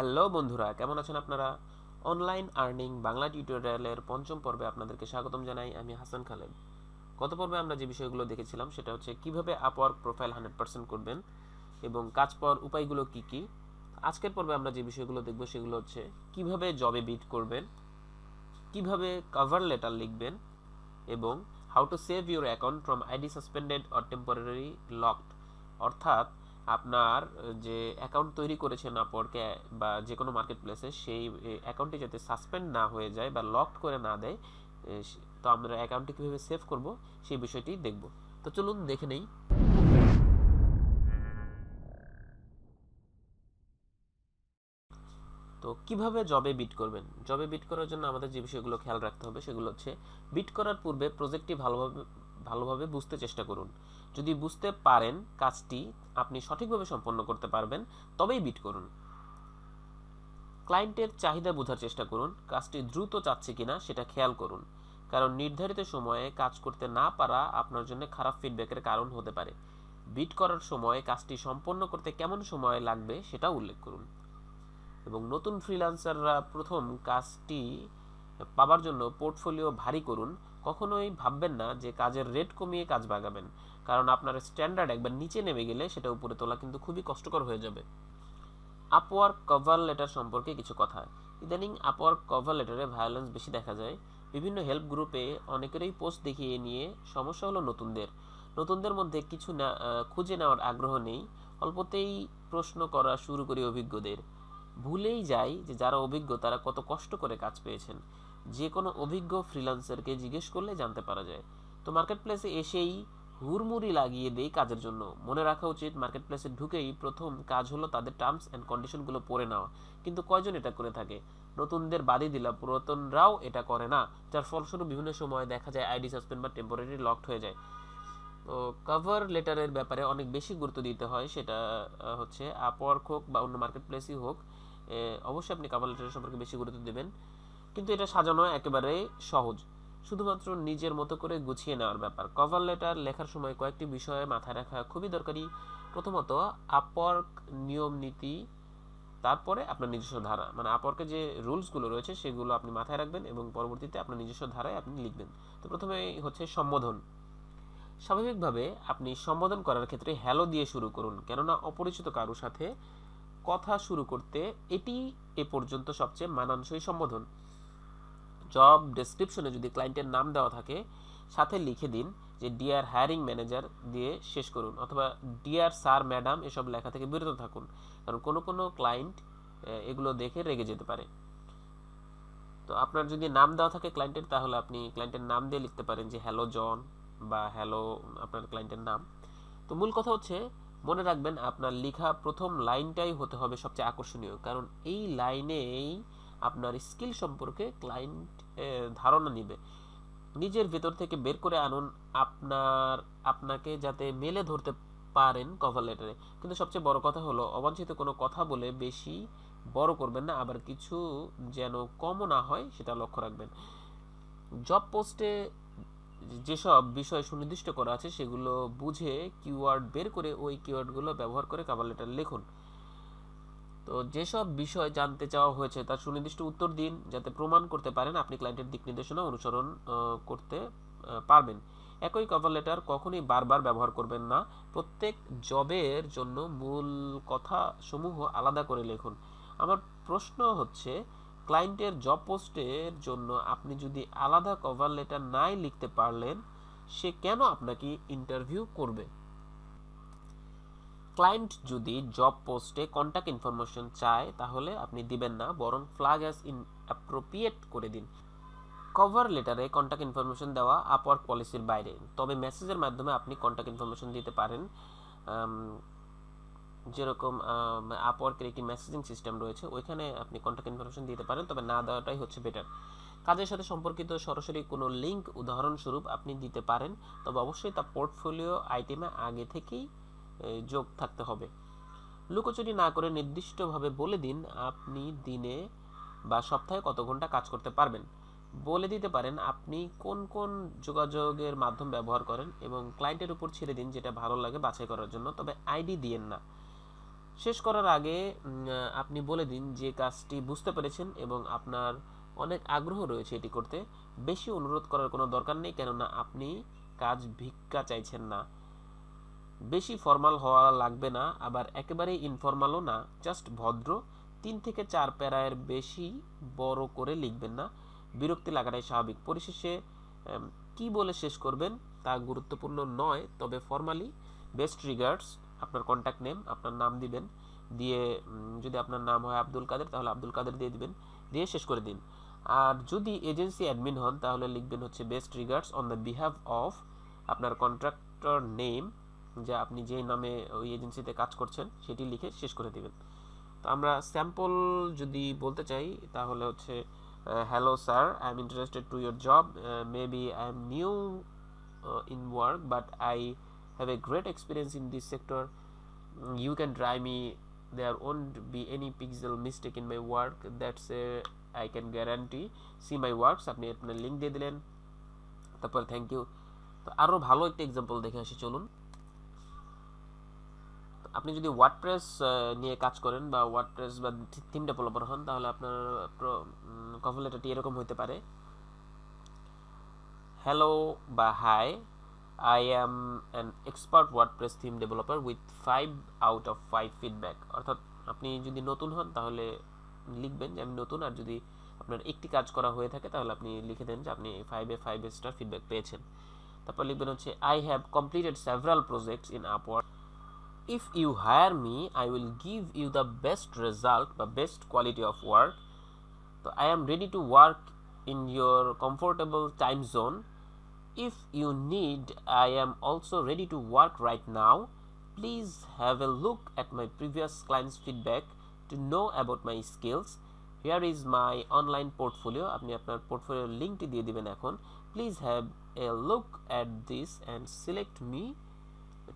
Hello বন্ধুরা, কেমন আছেন আপনারা? অনলাইন আর্নিং বাংলা টিউটোরিয়ালের পঞ্চম পর্বে আপনাদেরকে স্বাগতম জানাই। আমি হাসান খালেদ। গত পর্বে আমরা যে বিষয়গুলো দেখেছিলাম সেটা হচ্ছে কিভাবে আপওয়ার্ক প্রোফাইল 100% করবেন এবং কাজ পাওয়ার উপায়গুলো কি কি। আজকের পর্বে আমরা যে বিষয়গুলো দেখব সেগুলো হচ্ছে কিভাবে জবে বিট করবেন, কিভাবে কভার লেটার লিখবেন এবং how to save your account from ID suspended or temporary locked. অর্থাৎ আপনার যে অ্যাকাউন্ট তৈরি করেছেন আপওয়ার্কে বা যে কোনো মার্কেট প্লেসে, সেই অ্যাকাউন্টটি যাতে সাসপেন্ড না হয়ে যায় বা লকড করে না দেয়, তো আমরা অ্যাকাউন্টটি কীভাবে সেভ করব সেই বিষয়টি দেখব। তো চলুন দেখে নেই। তো কিভাবে জবে বিট করবেন? জবে বিট করার জন্য আমাদের যে বিষয়গুলো খেয়াল রাখতে হবে সেগুলো হচ্ছে বিট করার পূর্বে প্রজেক্টটি ভালোভাবে বুঝতে চেষ্টা করুন। যদি বুঝতে পারেন কাজটি আপনি সঠিকভাবে সম্পন্ন করতে পারবেন, তবেই বিট করুন। ক্লায়েন্টের চাহিদা বোঝার চেষ্টা করুন, কাজটি দ্রুত চাচ্ছে কিনা সেটা খেয়াল করুন, কারণ নির্ধারিত সময়ে কাজ করতে না পারা আপনার জন্য খারাপ ফিডব্যাকের কারণ হতে পারে। বিট করার সময় কাজটি সম্পন্ন করতে কেমন সময় লাগবে সেটা উল্লেখ করুন। এবং নতুন ফ্রিল্যান্সাররা প্রথম কাজটি পাবার জন্য পোর্টফোলিও ভারী করুন। কখনোই ভাববেন না যে কাজের রেট কমিয়ে কাজ বাগাবেন, কারণ আপনার স্ট্যান্ডার্ড একবার নিচে নেমে গেলে সেটা উপরে তোলা কিন্তু খুবই কষ্টকর হয়ে যাবে। আপওয়ার্ক কভার লেটার সম্পর্কে কিছু কথা। ইদানিং আপওয়ার্ক কভার লেটারে ভায়োলেন্স বেশি দেখা যায়। বিভিন্ন হেল্প গ্রুপে অনেকেরই পোস্ট দেখিয়ে নিয়ে সমস্যা হলো নতুনদের মধ্যে কিছু না খুঁজে নেওয়ার আগ্রহ নেই। অল্পতেই প্রশ্ন করা শুরু করি অভিজ্ঞদের। ভুলেই যাই যে যারা অভিজ্ঞ তারা কত কষ্ট করে কাজ পেয়েছেন। যে কোনো অভিজ্ঞ ফ্রিল্যান্সারকে জিজ্ঞেস করলে জানতে পারা যায়। তো মার্কেট প্লেসে এসেই হুড়মুড়ি লাগিয়ে দেই কাজের জন্য। মনে রাখা উচিত মার্কেট প্লেসে ঢুকেই প্রথম কাজ হলো তাদের টার্মস অ্যান্ড কন্ডিশনগুলো পড়ে নেওয়া। কিন্তু কয়জন এটা করে থাকে? নতুনদের বাদই দিলাম, পুরাতনরাও এটা করে না, যার ফলস্বরূপ বিভিন্ন সময় দেখা যায় আইডি সাসপেন্ড বা টেম্পোরারি লকড হয়ে যায়। তো কভার লেটারের ব্যাপারে অনেক বেশি গুরুত্ব দিতে হয়। সেটা হচ্ছে আপওয়ার্ক হোক বা অন্য মার্কেট প্লেসই হোক, অবশ্যই আপনি কভার লেটারের সম্পর্কে বেশি গুরুত্ব দেবেন। কিন্তু এটা সাজানো একেবারে সহজ, শুধুমাত্র নিজের মতো করে গুছিয়ে নেওয়ার ব্যাপার। কভার লেটার লেখার সময় কয়েকটি বিষয়ে মাথায় রাখা খুবই দরকারি। প্রথমত, আপওয়ার্ক নিয়ম নীতি, তারপরে আপনার নিজস্ব ধারা, মানে আপওয়ার্কে যে রুলসগুলো রয়েছে সেগুলো আপনি মাথায় রাখবেন এবং পরবর্তীতে আপনার নিজস্ব ধারায় আপনি লিখবেন। তো প্রথমে হচ্ছে সম্বোধন। স্বাভাবিকভাবে আপনি সম্বোধন করার ক্ষেত্রে হ্যালো দিয়ে শুরু করুন, কেননা অপরিচিত কারোর সাথে কথা শুরু করতে এটি এ পর্যন্ত সবচেয়ে মানানসই সম্বোধন। জব ডেসক্রিপশনে যদি ক্লায়েন্টের নাম দেওয়া থাকে, সাথে লিখে দিন যে ডিয়ার হায়ারিং ম্যানেজার দিয়ে শেষ করুন, অথবা ডিয়ার স্যার ম্যাডাম এসব লেখা থেকে বিরত থাকুন, কারণ কোনো ক্লায়েন্ট এগুলো দেখে রেগে যেতে পারে। তো আপনার যদি নাম দেওয়া থাকে ক্লায়েন্টের, তাহলে আপনি ক্লায়েন্টের নাম দিয়ে লিখতে পারেন যে হ্যালো জন বা হ্যালো আপনার ক্লায়েন্টের নাম। তো মূল কথা হচ্ছে, মনে রাখবেন আপনার লেখা প্রথম লাইনটাই হতে হবে সবচেয়ে আকর্ষণীয়, কারণ এই লাইনেই আপনার স্কিল সম্পর্কে ক্লায়েন্ট ধারণা নিবে। নিজের ভেতর থেকে বের করে আনুন আপনাকে যাতে মেলে ধরতে পারেন কভার লেটারে। কিন্তু সবচেয়ে বড় কথা হলো অবাঞ্ছিত কোনো কথা বলে বেশি বড় করবেন না, আবার কিছু যেন কমও না হয় সেটা লক্ষ্য রাখবেন। জব পোস্টে যেসব বিষয় সুনির্দিষ্ট করা আছে সেগুলো বুঝে কিওয়ার্ড বের করে ওই কিওয়ার্ডগুলো ব্যবহার করে কভার লেটার লিখুন। তো যেসব বিষয় জানতে চাওয়া হয়েছে তার সুনির্দিষ্ট উত্তর দিন, যাতে প্রমাণ করতে পারেন আপনি ক্লায়েন্টের দিক নির্দেশনা অনুসরণ করতে পারবেন। একই কভার লেটার কখনোই বারবার ব্যবহার করবেন না। প্রত্যেক জবের জন্য মূল কথা সমূহ আলাদা করে লিখুন। আমার প্রশ্ন হচ্ছে, ক্লায়েন্টের জব পোস্টের জন্য আপনি যদি আলাদা কভার লেটার নাই লিখতে পারলেন, সে কেন আপনাকে ইন্টারভিউ করবে? ক্লায়েন্ট যদি জব পোস্টে কন্ট্যাক্ট ইনফরমেশন চায় তাহলে আপনি দিবেন না, বরং ফ্ল্যাগ অ্যাজ ইনঅ্যাপ্রোপ্রিয়েট করে দিন। কভার লেটারে কন্ট্যাক্ট ইনফরমেশন দেওয়া আপওয়ার্ক পলিসির বাইরে, তবে মেসেজের মাধ্যমে আপনি কন্ট্যাক্ট ইনফরমেশন দিতে পারেন। যেরকম আপওয়ার্কের একটি মেসেজিং সিস্টেম রয়েছে, ওইখানে আপনি কন্ট্যাক্ট ইনফরমেশন দিতে পারেন, তবে না দেওয়াটাই হচ্ছে বেটার। কাজের সাথে সম্পর্কিত সরাসরি কোনো লিঙ্ক উদাহরণস্বরূপ আপনি দিতে পারেন, তবে অবশ্যই তা পোর্টফোলিও আইটেমে আগে থেকেই যোগ থাকতে হবে। লুকোচুরি না করে নির্দিষ্টভাবে বলে দিন আপনি দিনে বা সপ্তাহে কত ঘন্টা কাজ করতে পারবেন। বলে দিতে পারেন আপনি কোন কোন যোগাযোগের মাধ্যম ব্যবহার করেন এবং ক্লায়েন্টের উপর ছেড়ে দিন যেটা ভালো লাগে বাছাই করার জন্য, তবে আইডি দিয়েন না। শেষ করার আগে আপনি বলে দিন যে কাজটি বুঝতে পেরেছেন এবং আপনার অনেক আগ্রহ রয়েছে এটি করতে। বেশি অনুরোধ করার কোনো দরকার নেই, কেননা আপনি কাজ ভিক্ষা চাইছেন না। বেশি ফর্মাল হওয়া লাগবে না, আবার একেবারেই ইনফর্মালও না, জাস্ট ভদ্র। 3 থেকে 4 প্যারায়ের বেশি বড় করে লিখবেন না, বিরক্তি লাগাটাই স্বাভাবিক। পরিশেষে কি বলে শেষ করবেন তা গুরুত্বপূর্ণ নয়, তবে ফর্মালি বেস্ট রিগার্ডস, আপনার কন্ট্যাক্ট নেম, আপনার নাম দিবেন, দিয়ে যদি আপনার নাম হয় আব্দুল কাদের তাহলে আব্দুল কাদের দিয়ে দিবেন, দিয়ে শেষ করে দিন। আর যদি এজেন্সি অ্যাডমিন হন তাহলে লিখবেন হচ্ছে best regards on the behalf of আপনার কন্ট্রাক্টর নেম, যা আপনি যেই নামে ওই এজেন্সিতে কাজ করছেন সেটি লিখে শেষ করে দিবেন। তো আমরা স্যাম্পল যদি বলতে চাই তাহলে হচ্ছে hello sir, I'm interested to your job, maybe I'm new in work but I have a great experience in this sector. You can try me, there won't be any pixel mistake in my work, that's I can guarantee. See my works, আপনি আপনার link দিয়ে দিলেন, তারপর thank you. তো আরো ভালো একটা example দেখে আসি চলুন। আপনি যদি ওয়ার্ডপ্রেস নিয়ে কাজ করেন বা ওয়ার্ডপ্রেস বা থিম ডেভেলপার হন তাহলে আপনার কভার লেটারটি এরকম হতে পারে, হ্যালো বা hi, I am an expert WordPress theme developer with 5 out of 5 feedback. অর্থাৎ আপনি যদি নতুন হন তাহলে লিখবেন যে আমি নতুন, আর যদি আপনার একটি কাজ করা হয়ে থাকে তাহলে আপনি লিখে দেন যে আপনি 5-এ 5 স্টার ফিডব্যাক পেয়েছেন। তারপর লিখবেন হচ্ছে I have completed several projects in Upwork, if you hire me I will give you the best result বা best quality of work. So I am ready to work in your comfortable time zone. If you need, I am also ready to work right now. Please have a look at my previous clients feedback to know about my skills. Here is my online portfolio, আপনি আপনার পোর্টফোলিওর লিংকটি দিয়ে দিবেন এখন। Please have a look at this and select me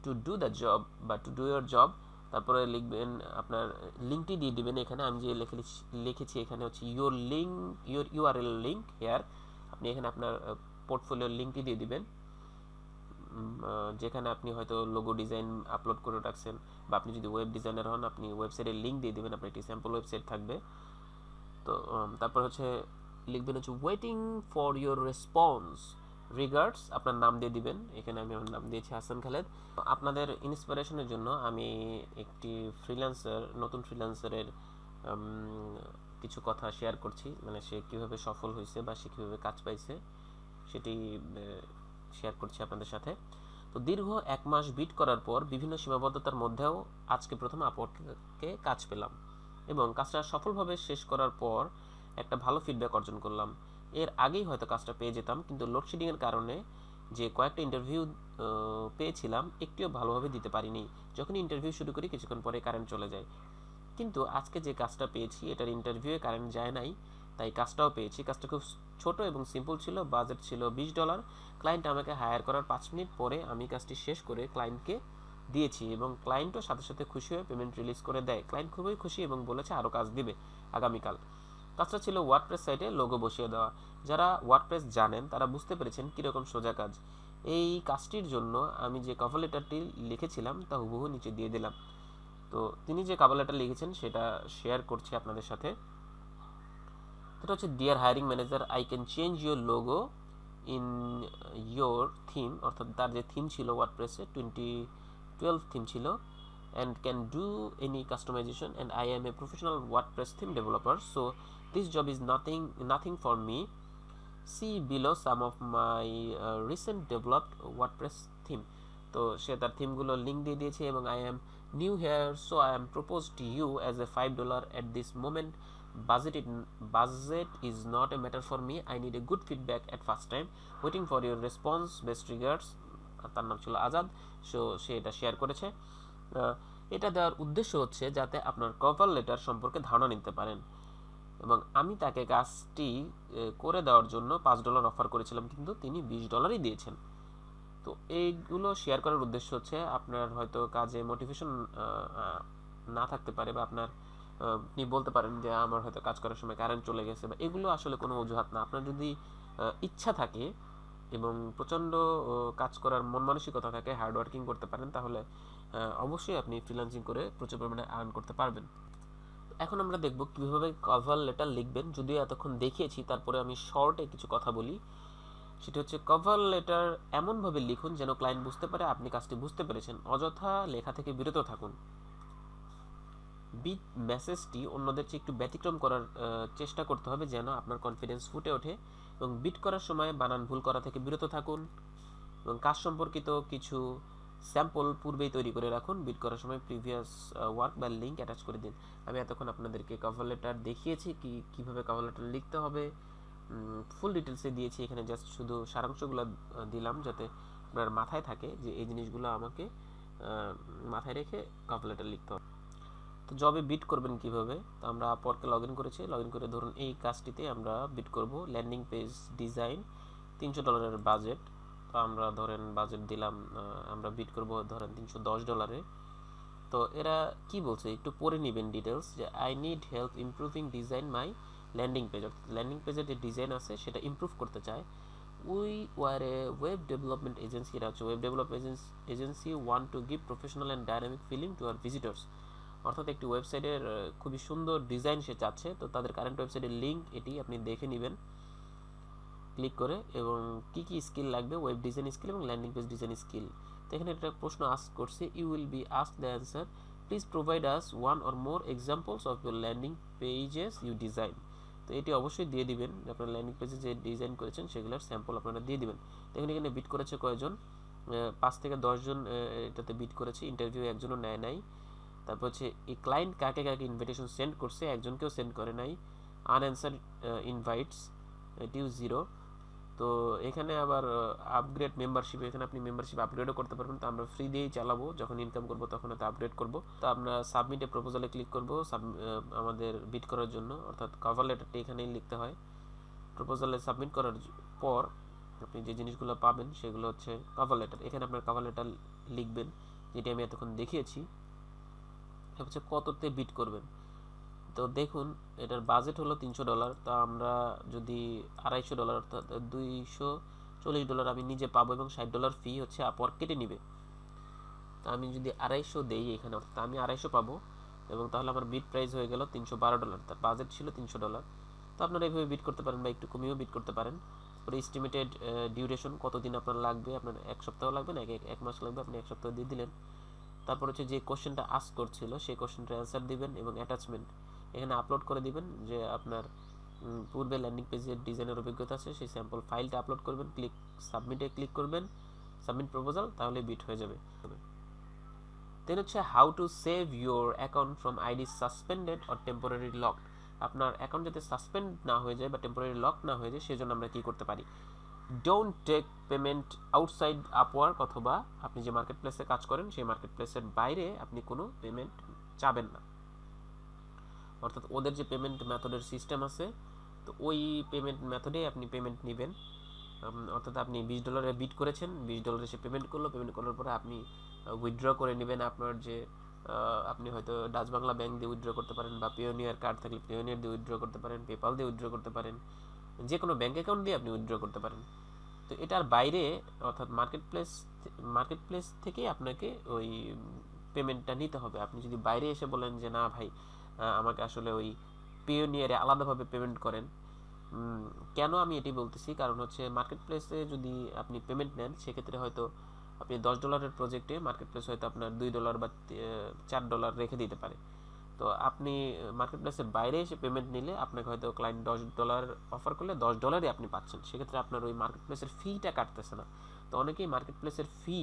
to do the job বা to do your job. তারপরে লিখবেন আপনার লিঙ্কটি দিয়ে দিবেন এখানে, আমি যে লিখেছি এখানে হচ্ছে your link, your URL link here, আপনি এখানে আপনার পোর্টফোলিওর লিঙ্কটি দিয়ে দিবেন, যেখানে আপনি হয়তো লোগো ডিজাইন আপলোড করে রাখছেন, বা আপনি যদি ওয়েব ডিজাইনার হন আপনি ওয়েবসাইটের লিঙ্ক দিয়ে দিবেন, আপনার একটি স্যাম্পল ওয়েবসাইট থাকবে। তো তারপর হচ্ছে লিখবেন হচ্ছে waiting for your response, regards, আপনার নাম দিয়ে দিবেন, এখানে আমি আমার নাম দিয়েছি হাসান খালেদ। আপনাদের ইন্সপিরেশনের জন্য আমি একটি নতুন ফ্রিল্যান্সারের কিছু কথা শেয়ার করছি, মানে সে কীভাবে সফল হয়েছে বা সে কীভাবে কাজ পাইছে সেটি শেয়ার করছি আপনাদের সাথে। তো দীর্ঘ 1 মাস বিট করার পর বিভিন্ন সীমাবদ্ধতার মধ্যেও আজকে প্রথম আপওয়ার্কে কাজ পেলাম এবং কাজটা সফলভাবে শেষ করার পর একটা ভালো ফিডব্যাক অর্জন করলাম। এর আগেই হয়তো কাজটা পেয়ে যেতাম, কিন্তু লোডশেডিংয়ের কারণে যে কয়েকটা ইন্টারভিউ পেয়েছিলাম একটিও ভালোভাবে দিতে পারিনি। যখন ইন্টারভিউ শুরু করি কিছুক্ষণ পরে কারেন্ট চলে যায়, কিন্তু আজকে যে কাজটা পেয়েছি এটার ইন্টারভিউয়ে কারেন্ট যায় নাই, তাই কাজটাও পেয়েছি। কাজটা খুব ছোট এবং সিম্পল ছিল, বাজেট ছিল $20। ক্লায়েন্ট আমাকে হায়ার করার 5 মিনিট পরে আমি কাজটি শেষ করে ক্লায়েন্টকে দিয়েছি এবং ক্লায়েন্টও সাথে সাথে খুশি হয়ে পেমেন্ট রিলিজ করে দেয়। ক্লায়েন্ট খুবই খুশি এবং বলেছে আরও কাজ দিবে আগামীকাল। কাজটা ছিল ওয়ার্ডপ্রেস সাইটে লোগো বসিয়ে দেওয়া। যারা ওয়ার্ডপ্রেস জানেন তারা বুঝতে পেরেছেন কীরকম সোজা কাজ। এই কাজটির জন্য আমি যে কভার লেটারটি লিখেছিলাম তা হুবহু নিচে দিয়ে দিলাম। তো তিনি যে কভার লেটার লিখেছেন সেটা শেয়ার করছি আপনাদের সাথে। এটা হচ্ছে dear hiring manager, I can change your logo in your theme, অর্থাৎ তার যে থিম ছিল ওয়ার্ডপ্রেসে 2012 থিম ছিল, and can do any customization, and I am a professional WordPress theme developer, so this job is nothing for me. See below some of my recent developed WordPress theme. তো সে তার থিমগুলো link দিয়ে দিয়েছে এবং I am new here, so I am proposed to you as a $5 at this moment. Budget is not a matter for me. I need a good feedback at first time. Waiting for your response. Best regards. তার নাম ছিল Azad. So সে এটা share করেছে। এটা দেওয়ার উদ্দেশ্য হচ্ছে যাতে আপনার কভার লেটার সম্পর্কে ধারণা নিতে পারেন, এবং আমি তাকে কাজটি করে দেওয়ার জন্য $5 অফার করেছিলাম, কিন্তু তিনি $20 দিয়েছেন। তো এইগুলো শেয়ার করার উদ্দেশ্য হচ্ছে আপনার হয়তো কাজে মোটিভেশন না থাকতে পারে, বা আপনি বলতে পারেন যে আমার হয়তো কাজ করার সময় কারেন্ট চলে গেছে, বা এগুলো আসলে কোনো অজুহাত না। আপনার যদি ইচ্ছা থাকে এবং প্রচণ্ড কাজ করার মন মানসিকতা থাকে, হার্ড ওয়ার্কিং করতে পারেন, তাহলে অবশ্যই আপনি ফ্রিল্যান্সিং করে প্রচুর পরিমাণে আর্ন করতে পারবেন। এখন আমরা দেখব কীভাবে কভার লেটার লিখবেন। যদিও এতক্ষণ দেখিয়েছি, তারপরে আমি শর্টে কিছু কথা বলি। সেটা হচ্ছে কভার লেটার এমনভাবে লিখুন যেন ক্লায়েন্ট বুঝতে পারে আপনি কাজটি বুঝতে পেরেছেন। অযথা লেখা থেকে বিরত থাকুন। বিট মেসেজটি অন্যদের চেয়ে একটু ব্যতিক্রম করার চেষ্টা করতে হবে যেন আপনার কনফিডেন্স ফুটে ওঠে, এবং বিট করার সময় বানান ভুল করা থেকে বিরত থাকুন, এবং কাজ সম্পর্কিত কিছু স্যাম্পল পূর্বেই তৈরি করে রাখুন। বিট করার সময় প্রিভিয়াস ওয়ার্ক বা লিঙ্ক অ্যাটাচ করে দিন। আমি এতক্ষণ আপনাদেরকে কভার লেটার দেখিয়েছি কীভাবে কভার লেটার লিখতে হবে, ফুল ডিটেলসে দিয়েছি। এখানে জাস্ট শুধু সারাংশগুলো দিলাম যাতে আপনার মাথায় থাকে যে এই জিনিসগুলো আমাকে মাথায় রেখে কভার লেটার লিখতে হবে। তো জবে বিট করবেন কিভাবে? তো আমরা আপওয়ার্কে লগ ইন করেছি। লগ ইন করে ধরুন এই কাজটিতে আমরা বিট করব। Landing page design, $300 budget. তো আমরা ধরেন বাজেট দিলাম, আমরা বিট করব ধরেন $310। তো এরা কি বলছে একটু পড়ে নেবেন ডিটেলস, যে I need help improving design my landing page. অর্থাৎ ল্যান্ডিং পেজের যে ডিজাইন আছে সেটা ইমপ্রুভ করতে চায়। We are a web development agency. এটা হচ্ছে web development agency want to give professional and dynamic feeling to our visitors. অর্থাৎ একটি ওয়েবসাইটের খুবই সুন্দর ডিজাইন সে চাচ্ছে। তো তাদের কারেন্ট ওয়েবসাইটের লিঙ্ক এটি, আপনি দেখে নেবেন ক্লিক করে। এবং কি কি স্কিল লাগবে, ওয়েব ডিজাইন স্কিল এবং ল্যান্ডিং পেজ ডিজাইন স্কিল। তো এখানে একটা প্রশ্ন আস্ক করছে, you will be ask the answer, please provide us one or more examples of your landing pages you design. তো এটি অবশ্যই দিয়ে দিবেন, আপনার ল্যান্ডিং পেজে যে ডিজাইন করেছেন সেগুলোর স্যাম্পল আপনারা দিয়ে দিবেন। তো এখানে বিট করেছে কয়জন? 5 থেকে 10 জন এটাতে বিট করেছে। ইন্টারভিউ একজনও নেয় নাই। তারপর হচ্ছে এই ক্লায়েন্ট কাকে কাকে ইনভিটেশন সেন্ড করছে, একজনকেও সেন্ড করে নাই। আনঅ্যান্সার্ড ইনভাইটস, এটিও 0। তো এখানে আবার আপগ্রেড মেম্বারশিপ, এখানে আপনি মেম্বারশিপ আপগ্রেডও করতে পারবেন। তো আমরা ফ্রি দিয়েই চালাবো, যখন ইনকাম করবো তখন হয়তো আপগ্রেড করবো। তো আমরা সাবমিটে প্রপোজালে ক্লিক করবো আমাদের বিট করার জন্য, অর্থাৎ কভার লেটারটি এখানেই লিখতে হয়। প্রপোজালে সাবমিট করার পর আপনি যে জিনিসগুলো পাবেন সেগুলো হচ্ছে কভার লেটার। এখানে আপনার কভার লেটার লিখবেন, যেটি আমি এতক্ষণ দেখিয়েছি। হচ্ছে কততে বিট করবেন। তো দেখুন এটার বাজেট হলো $300। তা আমরা যদি $250 অর্থাৎ $240 আমি নিজে পাবো, এবং $60 ফি হচ্ছে আপওয়ার্ক কেটে নিবে। তা আমি যদি 250 দেই এখানে, অর্থাৎ আমি 250 পাবো, এবং তাহলে আমার বিট প্রাইস হয়ে গেল $312। তার বাজেট ছিল $300। তো আপনারা এইভাবে বিট করতে পারেন বা একটু কমিয়েও বিট করতে পারেন। তারপরে এস্টিমেটেড ডিউরেশন, কতদিন আপনার লাগবে, আপনার 1 সপ্তাহ লাগবে না 1 মাস লাগবে, আপনি 1 সপ্তাহ দিয়ে দিলেন। তারপর হচ্ছে যে কোশ্চেনটা আস্ক করছিল সেই কোশ্চেনটার অ্যান্সার দিবেন, এবং অ্যাটাচমেন্ট এখানে আপলোড করে দিবেন যে আপনার পূর্বে ল্যান্ডিং পেজের ডিজাইনের অভিজ্ঞতা আছে, সেই স্যাম্পল ফাইলটা আপলোড করবেন। সাবমিটে ক্লিক করবেন, সাবমিট প্রপোজাল, তাহলে বিট হয়ে যাবে। দেন হচ্ছে how to save your account from ID suspended or temporary locked. আপনার অ্যাকাউন্ট যাতে সাসপেন্ড না হয়ে যায় বা টেম্পোরারি লক না হয়ে যায়, সেজন্য আমরা কি করতে পারি? Don't take payment outside Upwork, অথবা আপনি যে মার্কেট প্লেসে কাজ করেন সেই মার্কেট প্লেসের বাইরে আপনি কোনো পেমেন্ট চাবেন না। অর্থাৎ ওদের যে পেমেন্ট মেথডের সিস্টেম আছে, তো ওই পেমেন্ট মেথডে আপনি পেমেন্ট নেবেন। অর্থাৎ আপনি $20 বিট করেছেন, $20 সে পেমেন্ট করলো, পেমেন্ট করার পরে আপনি উইথড্র করে নেবেন আপনার যে আপনি হয়তো ডাচ বাংলা ব্যাংক দিয়ে উইথড্র করতে পারেন, বা পিওনিয়ার কার্ড থাকলে পিওনিয়ার দিয়ে উইথড্র করতে পারেন, পেপাল দিয়ে উইথড্র করতে পারেন, যে কোনো ব্যাংক অ্যাকাউন্ট দিয়ে আপনি উইথড্র করতে পারেন। তো এটার বাইরে অর্থাৎ মার্কেট প্লেস থেকে আপনাকে ওই পেমেন্টটা নিতে হবে। আপনি যদি বাইরে এসে বলেন যে না ভাই আমাকে আসলে ওই পিওনিয়ারে আলাদাভাবে পেমেন্ট করেন, কেন আমি এটি বলতেছি, কারণ হচ্ছে মার্কেট প্লেসে যদি আপনি পেমেন্ট নেন, সেক্ষেত্রে হয়তো আপনি $10 প্রজেক্টে মার্কেট প্লেস হয়তো আপনার $2 বা $4 রেখে দিতে পারে। তো আপনি মার্কেট প্লেসের বাইরে এসে পেমেন্ট নিলে আপনাকে হয়তো ক্লায়েন্ট $10 অফার করলে $10 আপনি পাচ্ছেন, সেক্ষেত্রে আপনার ওই মার্কেট প্লেসের ফিটা কাটতেছে না। তো অনেকেই মার্কেট প্লেসের ফি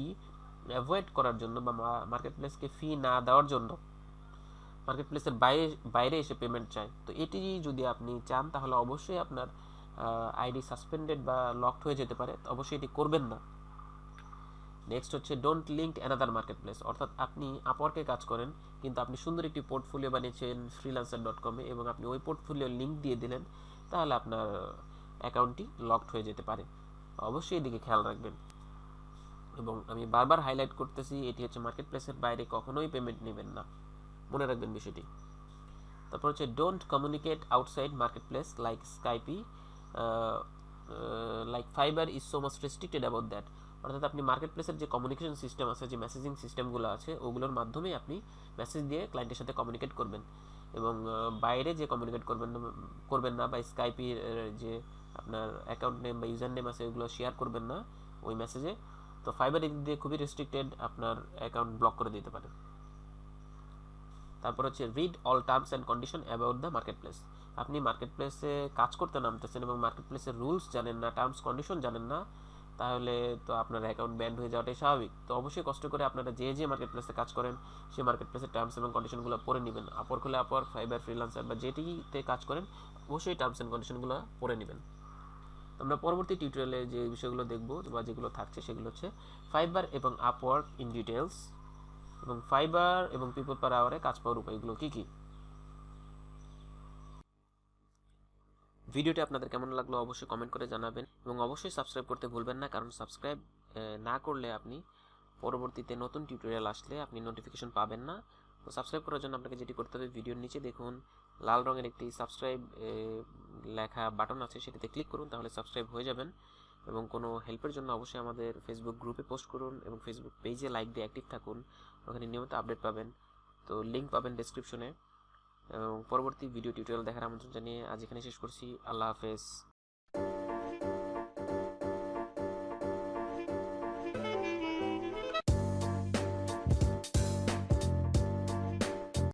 অ্যাভয়েড করার জন্য বা মার্কেট প্লেসকে ফি না দেওয়ার জন্য মার্কেট প্লেসের বাইরে এসে পেমেন্ট চায়। তো এটি যদি আপনি চান তাহলে অবশ্যই আপনার আইডি সাসপেন্ডেড বা লকড হয়ে যেতে পারে, অবশ্যই এটি করবেন না। নেক্সট হচ্ছে don't link another market place. অর্থাৎ আপনি আপওয়ার্কে কাজ করেন, কিন্তু আপনি সুন্দর একটি পোর্টফোলিও বানিয়েছেন freelancer.com-এ, এবং আপনি ওই পোর্টফোলিও লিঙ্ক দিয়ে দিলেন, তাহলে আপনার অ্যাকাউন্টটি লকড হয়ে যেতে পারে। অবশ্যই এদিকে খেয়াল রাখবেন। এবং আমি বারবার হাইলাইট করতেছি, এটি হচ্ছে মার্কেট প্লেসের বাইরে কখনোই পেমেন্ট নেবেন না, মনে রাখবেন বিষয়টি। তারপর হচ্ছে don't communicate outside market place like Skype, like fibre is so much restricted about that. অর্থাৎ আপনি মার্কেট প্লেসের যে কমিউনিকেশন সিস্টেম আছে, যে মেসেজিং সিস্টেমগুলো আছে, ওগুলোর মাধ্যমেই আপনি মেসেজ দিয়ে ক্লায়েন্টের সাথে কমিউনিকেট করবেন। এবং বাইরে যে কমিউনিকেট করবেন না বা স্কাইপের যে আপনার অ্যাকাউন্ট নেম বা ইউজার নেম আছে ওগুলো শেয়ার করবেন না ওই মেসেজে। তো ফাইবার এদিক দিয়ে খুবই রেস্ট্রিক্টেড, আপনার অ্যাকাউন্ট ব্লক করে দিতে পারে। তারপর হচ্ছে read all terms and condition about the market place. আপনি মার্কেট প্লেসে কাজ করতে নামতেছেন এবং মার্কেট প্লেসের রুলস জানেন না, টার্মস কন্ডিশন জানেন না, তাহলে তো আপনার অ্যাকাউন্ট ব্যান্ড হয়ে যাওয়াটাই স্বাভাবিক। তো অবশ্যই কষ্ট করে আপনারা যে মার্কেট প্লেসে কাজ করেন সেই মার্কেট প্লেসের টার্মস এবং কন্ডিশনগুলো পড়ে নেবেন। আপওয়ার্ক হলে আপওয়ার্ক, ফাইবার, ফ্রিল্যান্সার বা যেটিতে কাজ করেন অবশ্যই টার্মস অ্যান্ড কন্ডিশনগুলো পড়ে নেবেন। আমরা পরবর্তী টিউটোরিয়ালে যে বিষয়গুলো দেখব বা যেগুলো থাকছে সেগুলো হচ্ছে ফাইবার এবং আপওয়ার্ক ইন ডিটেলস, এবং ফাইবার এবং পিপল পার আওয়ারে কাজ পাওয়ার উপায়গুলো কী কী। ভিডিওটি আপনাদের কেমন লাগলো অবশ্যই কমেন্ট করে জানাবেন এবং অবশ্যই সাবস্ক্রাইব করতে ভুলবেন না, কারণ সাবস্ক্রাইব না করলে আপনি পরবর্তীতে নতুন টিউটোরিয়াল আসলে আপনি নোটিফিকেশন পাবেন না। তো সাবস্ক্রাইব করার জন্য আপনাকে যেটি করতে হবে, ভিডিওর নিচে দেখুন লাল রঙের একটি সাবস্ক্রাইব লেখা বাটন আছে, সেটিতে ক্লিক করুন, তাহলে সাবস্ক্রাইব হয়ে যাবেন। এবং কোনো হেল্পের জন্য অবশ্যই আমাদের ফেসবুক গ্রুপে পোস্ট করুন এবং ফেসবুক পেজে লাইক দিয়ে অ্যাক্টিভ থাকুন, ওখানে নিয়মিত আপডেট পাবেন। তো লিঙ্ক পাবেন ডেসক্রিপশনে। এবং পরবর্তী ভিডিও টিউটোরিয়াল দেখার আমন্ত্রণ জানিয়ে আজ এখানে শেষ করছি। আল্লাহ হাফেজ।